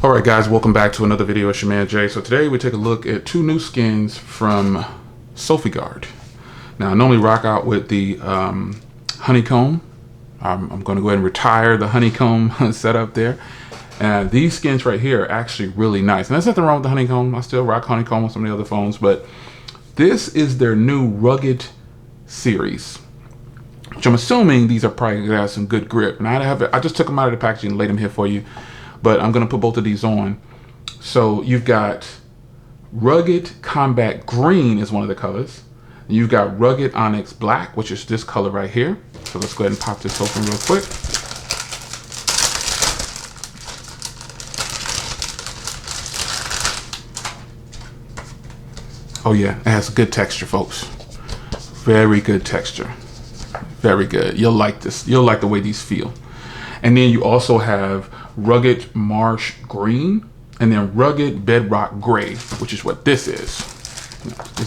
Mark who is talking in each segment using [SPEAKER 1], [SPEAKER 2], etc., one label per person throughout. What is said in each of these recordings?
[SPEAKER 1] Alright guys, welcome back to another video. It's your man Jay. So today we take a look at two new skins from Sopiguard. Now I normally rock out with the honeycomb. I'm going to go ahead and retire the honeycomb setup there. And these skins right here are actually really nice. And there's nothing wrong with the honeycomb. I still rock honeycomb with some of the other phones, but this is their new rugged series, which I'm assuming these are probably going to have some good grip. And I just took them out of the packaging and laid them here for you. But I'm going to put both of these on. So you've got Rugged Combat Green is one of the colors. You've got Rugged Onyx Black, which is this color right here. So let's go ahead and pop this open real quick. Oh yeah, it has good texture, folks. Very good texture. Very good. You'll like this. You'll like the way these feel. And then you also have Rugged Marsh Green, and then Rugged Bedrock Gray, which is what this is.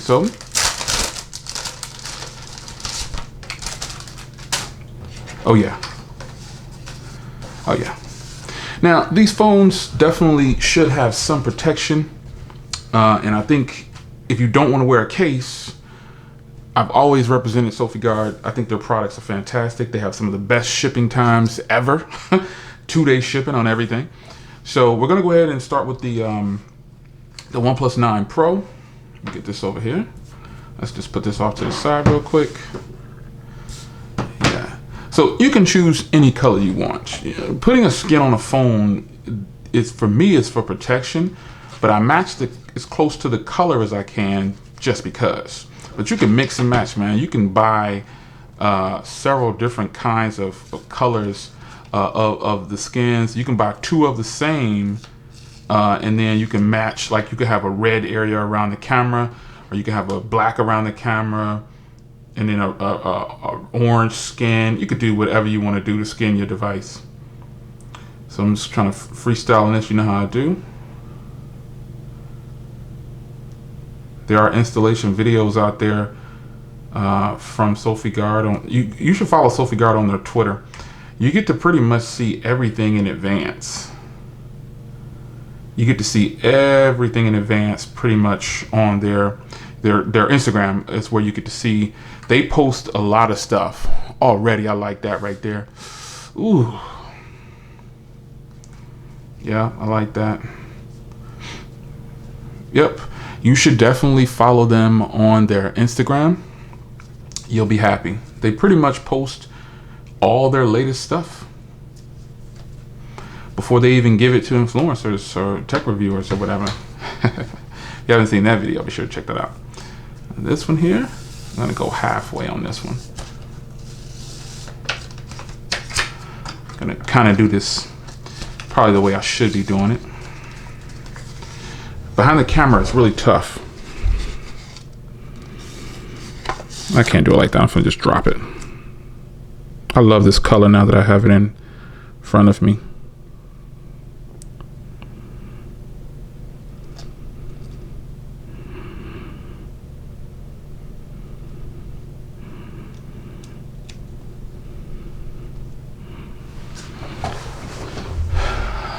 [SPEAKER 1] So, oh yeah. Oh yeah. Now, these phones definitely should have some protection. And I think if you don't want to wear a case, I've always represented Sopiguard. I think their products are fantastic. They have some of the best shipping times ever. 2-day shipping on everything. So we're gonna go ahead and start with the Oneplus 9 Pro. Let me get this over here. Let's just put this off to the side real quick. Yeah. So you can choose any color you want. Putting a skin on a phone is, for me, it's for protection, but I match as close to the color as I can just because. But you can mix and match, man. You can buy several different kinds of colors of the skins. You can buy two of the same, and then you can match. Like you could have a red area around the camera, or you can have a black around the camera, and then a orange skin. You could do whatever you want to do to skin your device. So I'm just trying to freestyle on this. You know how I do. There are installation videos out there from Sopiguard. You should follow Sopiguard on their Twitter. You get to pretty much see everything in advance. You get to see everything in advance pretty much on their Instagram. Is where you get to see. They post a lot of stuff already. I like that right there. Ooh. Yeah, I like that. Yep. You should definitely follow them on their Instagram. You'll be happy. They pretty much post all their latest stuff before they even give it to influencers or tech reviewers or whatever. If you haven't seen that video, be sure to check that out. This one here, I'm gonna go halfway on this one. Gonna kind of do this probably the way I should be doing it. Behind the camera, it's really tough. I can't do it like that. I'm gonna just drop it. I love this color now that I have it in front of me.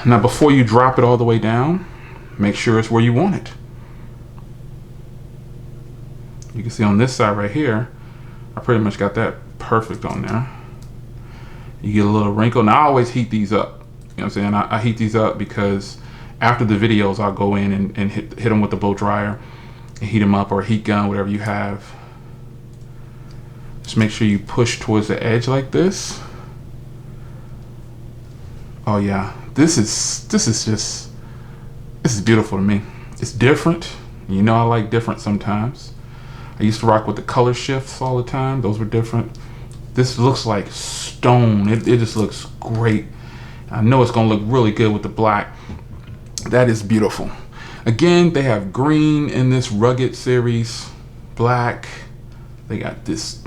[SPEAKER 1] Now, before you drop it all the way down, make sure it's where you want it. You can see on this side right here, I pretty much got that perfect on there. You get a little wrinkle. Now I always heat these up. You know what I'm saying? I heat these up because after the videos, I'll go in and hit them with the blow dryer and heat them up, or a heat gun, whatever you have. Just make sure you push towards the edge like this. Oh yeah, this is beautiful to me. It's different. You know I like different sometimes. I used to rock with the color shifts all the time. Those were different. This looks like stone. It just looks great. I know it's gonna look really good with the black. That is beautiful. Again, they have green in this rugged series, black. They got this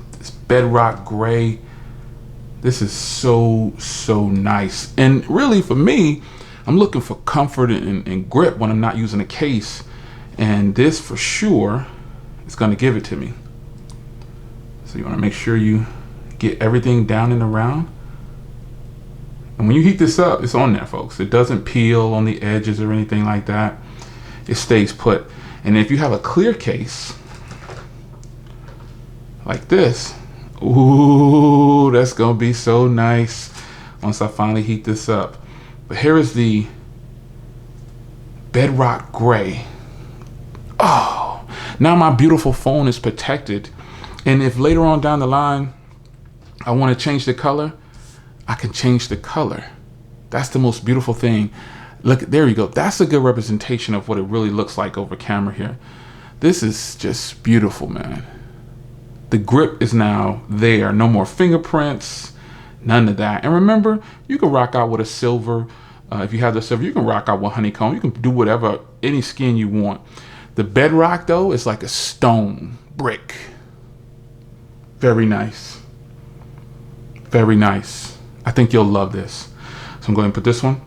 [SPEAKER 1] bedrock gray. This is so nice. And really for me, I'm looking for comfort and grip when I'm not using a case. And this for sure is gonna give it to me. So you wanna make sure you get everything down and around. And when you heat this up, it's on there, folks. It doesn't peel on the edges or anything like that. It stays put. And if you have a clear case like this, ooh, that's gonna be so nice once I finally heat this up. But here is the bedrock gray. Oh, now my beautiful phone is protected. And if later on down the line I want to change the color, I can change the color. That's the most beautiful thing. Look, there you go. That's a good representation of what it really looks like over camera here. This is just beautiful, man. The grip is now there. No more fingerprints, none of that. And remember, you can rock out with a silver. If you have the silver, you can rock out with honeycomb. You can do whatever, any skin you want. The bedrock, though, is like a stone brick. Very nice. Very nice. I think you'll love this. So I'm going to put this one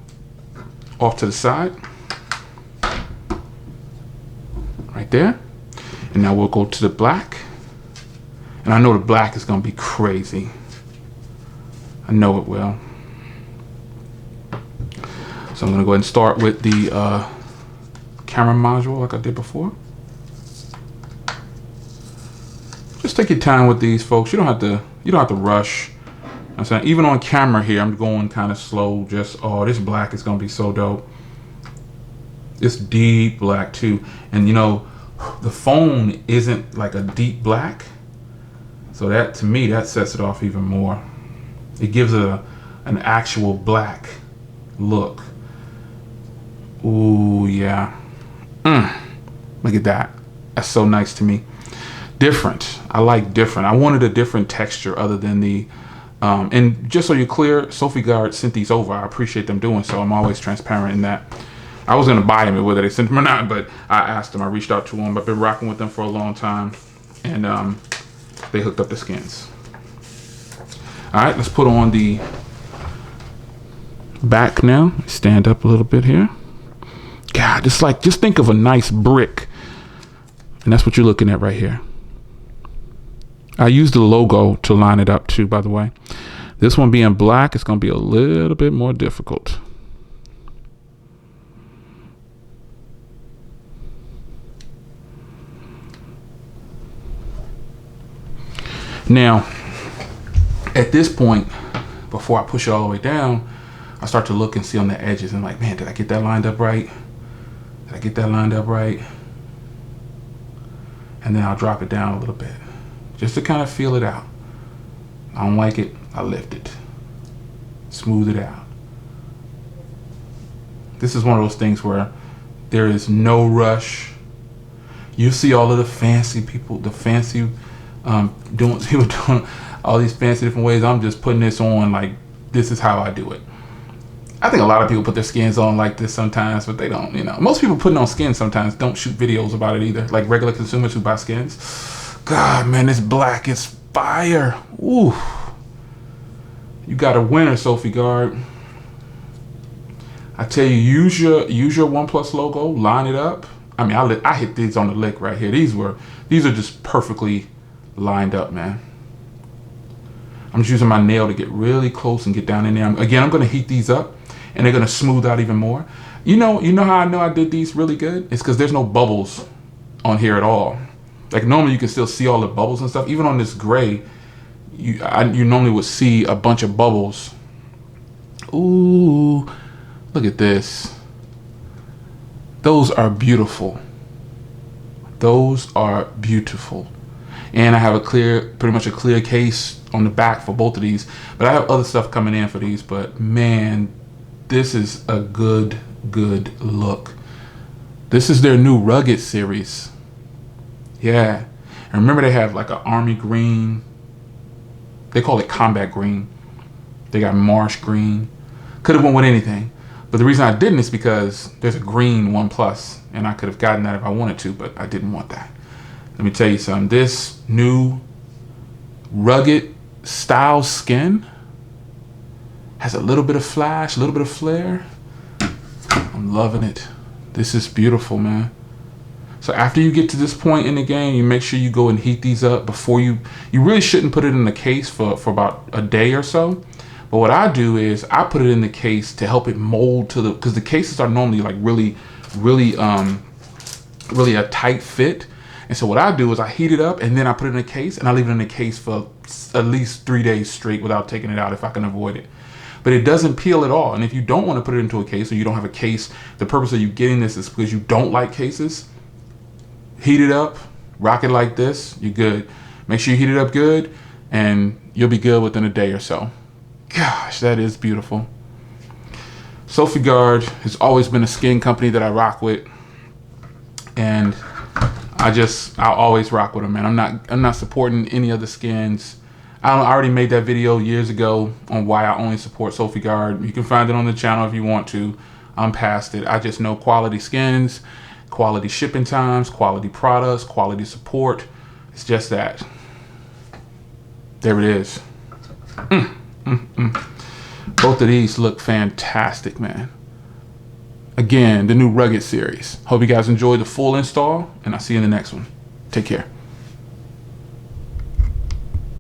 [SPEAKER 1] off to the side. Right there. And now we'll go to the black. And I know the black is going to be crazy. I know it will. So I'm going to go ahead and start with the camera module like I did before. Just take your time with these, folks. You don't have to rush. I'm saying, even on camera here, I'm going kind of slow. Just, oh, this black is going to be so dope. It's deep black too. And you know, the phone isn't like a deep black. So that, to me, that sets it off even more. It gives it an actual black look. Ooh, yeah. Look at that. That's so nice to me. Different. I like different. I wanted a different texture other than the and just so you're clear, Sopiguard sent these over. I appreciate them doing so. I'm always transparent in that. I was gonna buy them whether they sent them or not, but I asked them. I reached out to them. I've been rocking with them for a long time, and they hooked up the skins. All right, let's put on the back now. Stand up a little bit here. God, just think of a nice brick, and that's what you're looking at right here. I used the logo to line it up too, by the way. This one being black, it's going to be a little bit more difficult. Now, at this point, before I push it all the way down, I start to look and see on the edges and like, man, did I get that lined up right? Did I get that lined up right? And then I'll drop it down a little bit, just to kind of feel it out. I don't like it, I lift it. Smooth it out. This is one of those things where there is no rush. You see all of the fancy people, the fancy people doing all these fancy different ways. I'm just putting this on like, this is how I do it. I think a lot of people put their skins on like this sometimes, but they don't, you know. Most people putting on skins sometimes don't shoot videos about it either. Like regular consumers who buy skins. God, man, this black is fire. Ooh. You got a winner, Sopiguard. I tell you, use your Oneplus logo, line it up. I mean, I hit these on the lick right here. These are just perfectly lined up, man. I'm just using my nail to get really close and get down in there. Again, I'm going to heat these up, and they're going to smooth out even more. You know how I know I did these really good? It's because there's no bubbles on here at all. Like normally you can still see all the bubbles and stuff. Even on this gray, you normally would see a bunch of bubbles. Ooh, look at this. Those are beautiful. Those are beautiful. And I have pretty much a clear case on the back for both of these. But I have other stuff coming in for these. But man, this is a good look. This is their new rugged series. Yeah. And remember they have like an army green. They call it combat green. They got marsh green. Could have went with anything. But the reason I didn't is because there's a green Oneplus. And I could have gotten that if I wanted to, but I didn't want that. Let me tell you something. This new rugged style skin has a little bit of flash, a little bit of flare. I'm loving it. This is beautiful, man. So after you get to this point in the game, you make sure you go and heat these up before you really shouldn't put it in the case for about a day or so. But what I do is I put it in the case to help it mold to because the cases are normally like really a tight fit. And so what I do is I heat it up and then I put it in a case and I leave it in a case for at least 3 days straight without taking it out if I can avoid it. But it doesn't peel at all. And if you don't want to put it into a case or you don't have a case, the purpose of you getting this is because you don't like cases. Heat it up, rock it like this, you're good. Make sure you heat it up good and you'll be good within a day or so. Gosh, that is beautiful. Sopiguard has always been a skin company that I rock with. And I'll always rock with them, man. I'm not supporting any other skins. I already made that video years ago on why I only support Sopiguard. You can find it on the channel if you want to. I'm past it. I just know quality skins, quality shipping times, quality products, quality support. It's just that. There it is. Both of these look fantastic, man. Again, the new Rugged series. Hope you guys enjoyed the full install, and I'll see you in the next one. Take care.